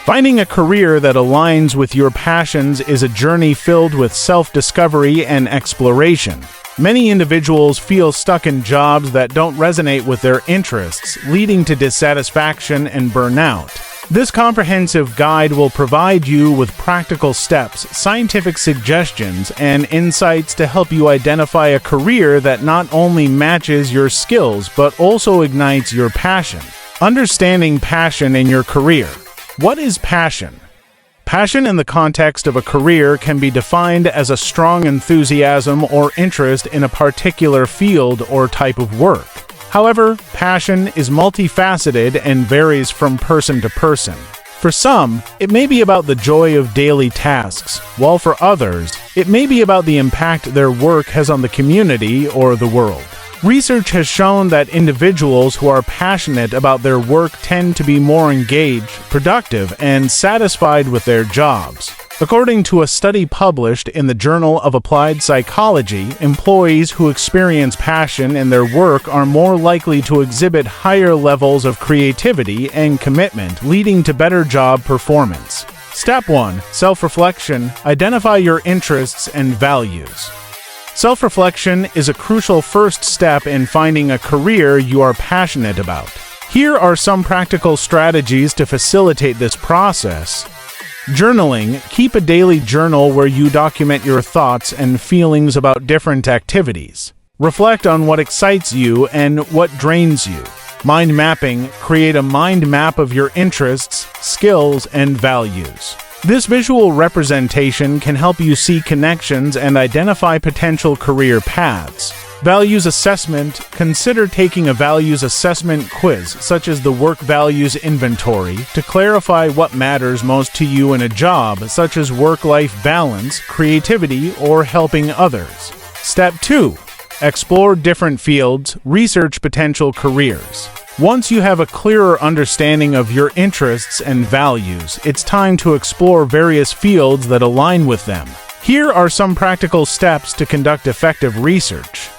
Finding a career that aligns with your passions is a journey filled with self-discovery and exploration. Many individuals feel stuck in jobs that don't resonate with their interests, leading to dissatisfaction and burnout. This comprehensive guide will provide you with practical steps, scientific suggestions, and insights to help you identify a career that not only matches your skills but also ignites your passion. Understanding passion in your career. What is passion? Passion in the context of a career can be defined as a strong enthusiasm or interest in a particular field or type of work. However, passion is multifaceted and varies from person to person. For some, it may be about the joy of daily tasks, while for others, it may be about the impact their work has on the community or the world. Research has shown that individuals who are passionate about their work tend to be more engaged, productive, and satisfied with their jobs. According to a study published in the Journal of Applied Psychology, employees who experience passion in their work are more likely to exhibit higher levels of creativity and commitment, leading to better job performance. Step 1. Self-reflection. Identify your interests and values. Self-reflection is a crucial first step in finding a career you are passionate about. Here are some practical strategies to facilitate this process. Journaling. Keep a daily journal where you document your thoughts and feelings about different activities. Reflect on what excites you and what drains you. Mind mapping. Create a mind map of your interests, skills, and values. This visual representation can help you see connections and identify potential career paths. Values assessment. Consider taking a values assessment quiz, such as the Work Values Inventory, to clarify what matters most to you in a job, such as work-life balance, creativity, or helping others. Step 2. Explore different fields. Research potential careers. Once you have a clearer understanding of your interests and values, it's time to explore various fields that align with them. Here are some practical steps to conduct effective research.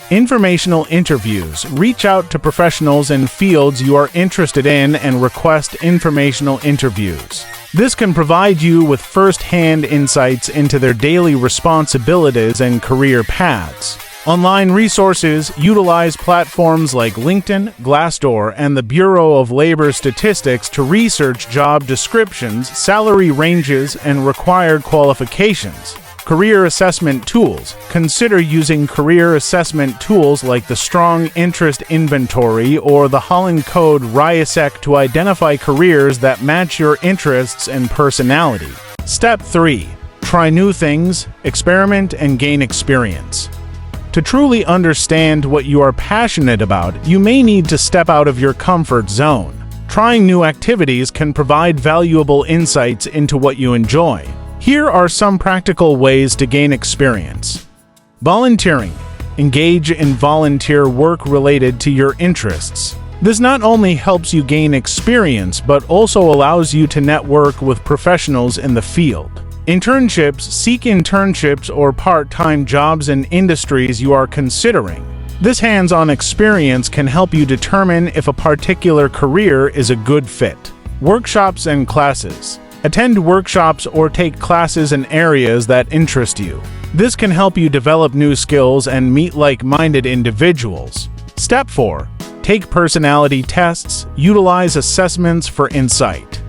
Informational interviews. Reach out to professionals in fields you are interested in and request informational interviews. This can provide you with first-hand insights into their daily responsibilities and career paths. Online resources. Utilize platforms like LinkedIn, Glassdoor, and the Bureau of Labor Statistics to research job descriptions, salary ranges, and required qualifications. Career assessment tools. Consider using career assessment tools like the Strong Interest Inventory or the Holland Code RIASEC to identify careers that match your interests and personality. Step 3. Try new things, experiment, and gain experience. To truly understand what you are passionate about, you may need to step out of your comfort zone. Trying new activities can provide valuable insights into what you enjoy. Here are some practical ways to gain experience. Volunteering. Engage in volunteer work related to your interests. This not only helps you gain experience, but also allows you to network with professionals in the field. Internships. Seek internships or part-time jobs in industries you are considering. This hands-on experience can help you determine if a particular career is a good fit. Workshops and classes. Attend workshops or take classes in areas that interest you. This can help you develop new skills and meet like-minded individuals. Step 4. Take personality tests. Utilize assessments for insight.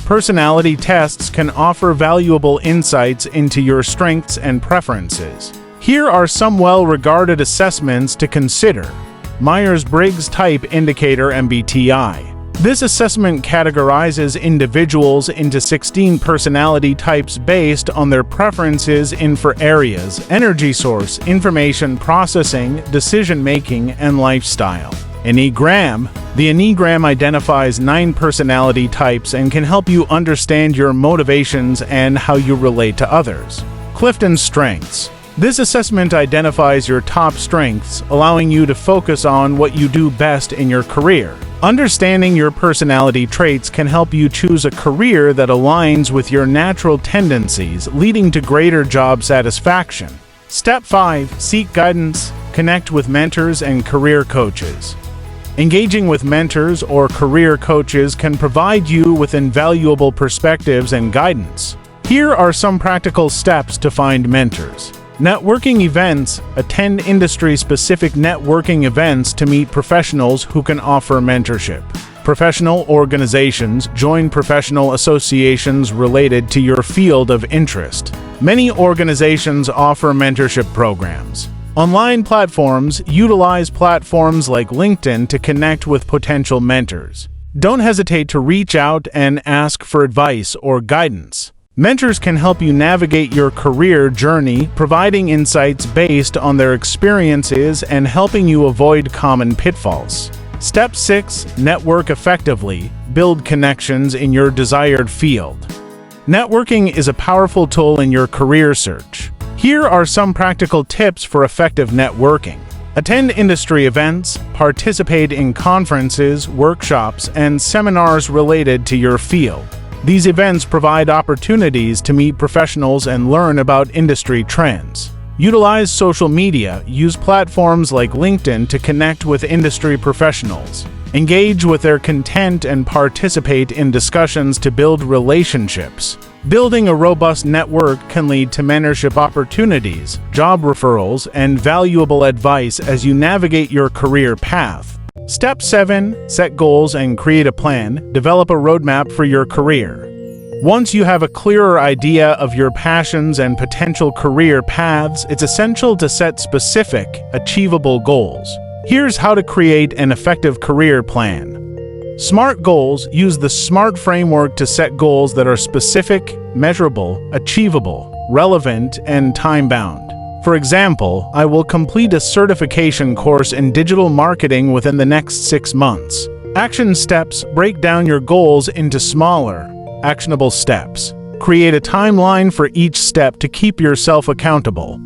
Personality tests can offer valuable insights into your strengths and preferences. Here are some well-regarded assessments to consider. Myers-Briggs Type Indicator MBTI. This assessment categorizes individuals into 16 personality types based on their preferences in 4 areas: energy source, information processing, decision-making, and lifestyle. Enneagram. The Enneagram identifies 9 personality types and can help you understand your motivations and how you relate to others. Clifton Strengths. This assessment identifies your top strengths, allowing you to focus on what you do best in your career. Understanding your personality traits can help you choose a career that aligns with your natural tendencies, leading to greater job satisfaction. Step 5. Seek guidance. Connect with mentors and career coaches. Engaging with mentors or career coaches can provide you with invaluable perspectives and guidance. Here are some practical steps to find mentors. Networking events. Attend industry-specific networking events to meet professionals who can offer mentorship. Professional organizations. Join professional associations related to your field of interest. Many organizations offer mentorship programs. Online platforms. Utilize platforms like LinkedIn to connect with potential mentors. Don't hesitate to reach out and ask for advice or guidance. Mentors can help you navigate your career journey, providing insights based on their experiences and helping you avoid common pitfalls. Step 6. Network effectively. Build connections in your desired field. Networking is a powerful tool in your career search. Here are some practical tips for effective networking. Attend industry events, participate in conferences, workshops, and seminars related to your field. These events provide opportunities to meet professionals and learn about industry trends. Utilize social media. Use platforms like LinkedIn to connect with industry professionals. Engage with their content and participate in discussions to build relationships. Building a robust network can lead to mentorship opportunities, job referrals, and valuable advice as you navigate your career path. Step 7. Set goals and create a plan. Develop a roadmap for your career. Once you have a clearer idea of your passions and potential career paths, it's essential to set specific, achievable goals. Here's how to create an effective career plan. SMART goals. Use the SMART framework to set goals that are specific, measurable, achievable, relevant, and time-bound. For example, I will complete a certification course in digital marketing within the next 6 months. Action steps. Break down your goals into smaller, actionable steps. Create a timeline for each step to keep yourself accountable.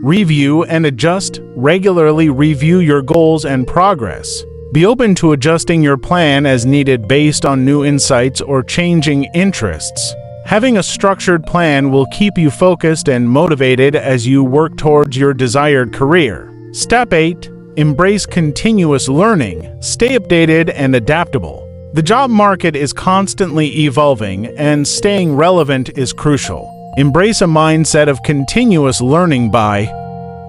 Review and adjust. Regularly review your goals and progress. Be open to adjusting your plan as needed based on new insights or changing interests. Having a structured plan will keep you focused and motivated as you work towards your desired career. Step 8. Embrace continuous learning. Stay updated and adaptable. The job market is constantly evolving, and staying relevant is crucial. Embrace a mindset of continuous learning by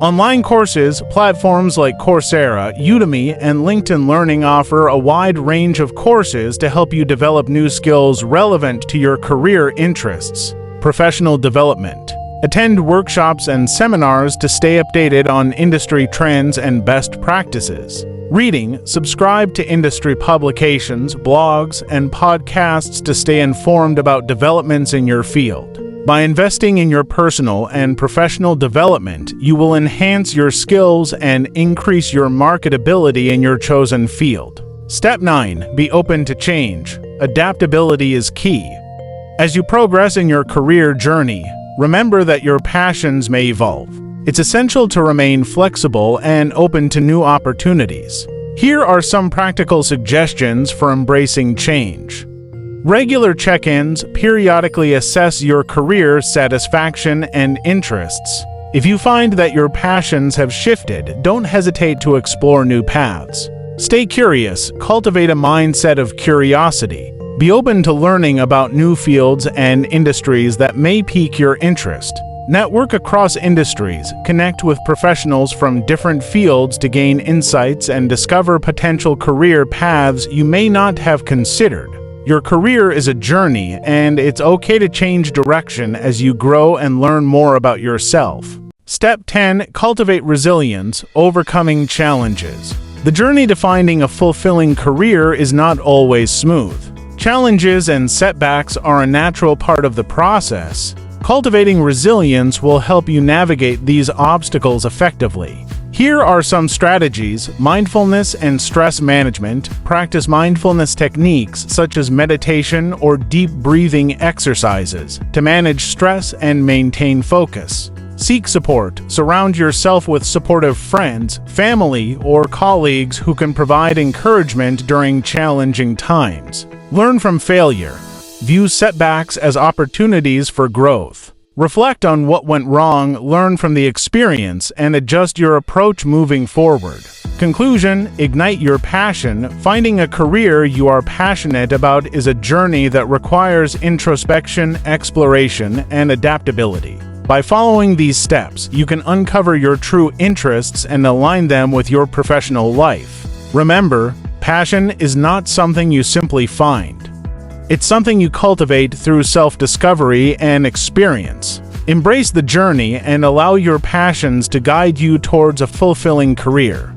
online courses. Platforms like Coursera, Udemy, and LinkedIn Learning offer a wide range of courses to help you develop new skills relevant to your career interests. Professional development. Attend workshops and seminars to stay updated on industry trends and best practices. Reading. Subscribe to industry publications, blogs, and podcasts to stay informed about developments in your field. By investing in your personal and professional development, you will enhance your skills and increase your marketability in your chosen field. Step 9. Be open to change. Adaptability is key. As you progress in your career journey, remember that your passions may evolve. It's essential to remain flexible and open to new opportunities. Here are some practical suggestions for embracing change. Regular check-ins. Periodically assess your career satisfaction and interests. If you find that your passions have shifted, don't hesitate to explore new paths. Stay curious. Cultivate a mindset of curiosity. Be open to learning about new fields and industries that may pique your interest. Network across industries. Connect with professionals from different fields to gain insights and discover potential career paths you may not have considered. Your career is a journey, and it's okay to change direction as you grow and learn more about yourself. Step 10. Cultivate resilience, overcoming challenges. The journey to finding a fulfilling career is not always smooth. Challenges and setbacks are a natural part of the process. Cultivating resilience will help you navigate these obstacles effectively. Here are some strategies. Mindfulness and stress management. Practice mindfulness techniques such as meditation or deep breathing exercises to manage stress and maintain focus. Seek support. Surround yourself with supportive friends, family, or colleagues who can provide encouragement during challenging times. Learn from failure. View setbacks as opportunities for growth. Reflect on what went wrong, learn from the experience, and adjust your approach moving forward. Conclusion: ignite your passion. Finding a career you are passionate about is a journey that requires introspection, exploration, and adaptability. By following these steps, you can uncover your true interests and align them with your professional life. Remember, passion is not something you simply find. It's something you cultivate through self-discovery and experience. Embrace the journey and allow your passions to guide you towards a fulfilling career.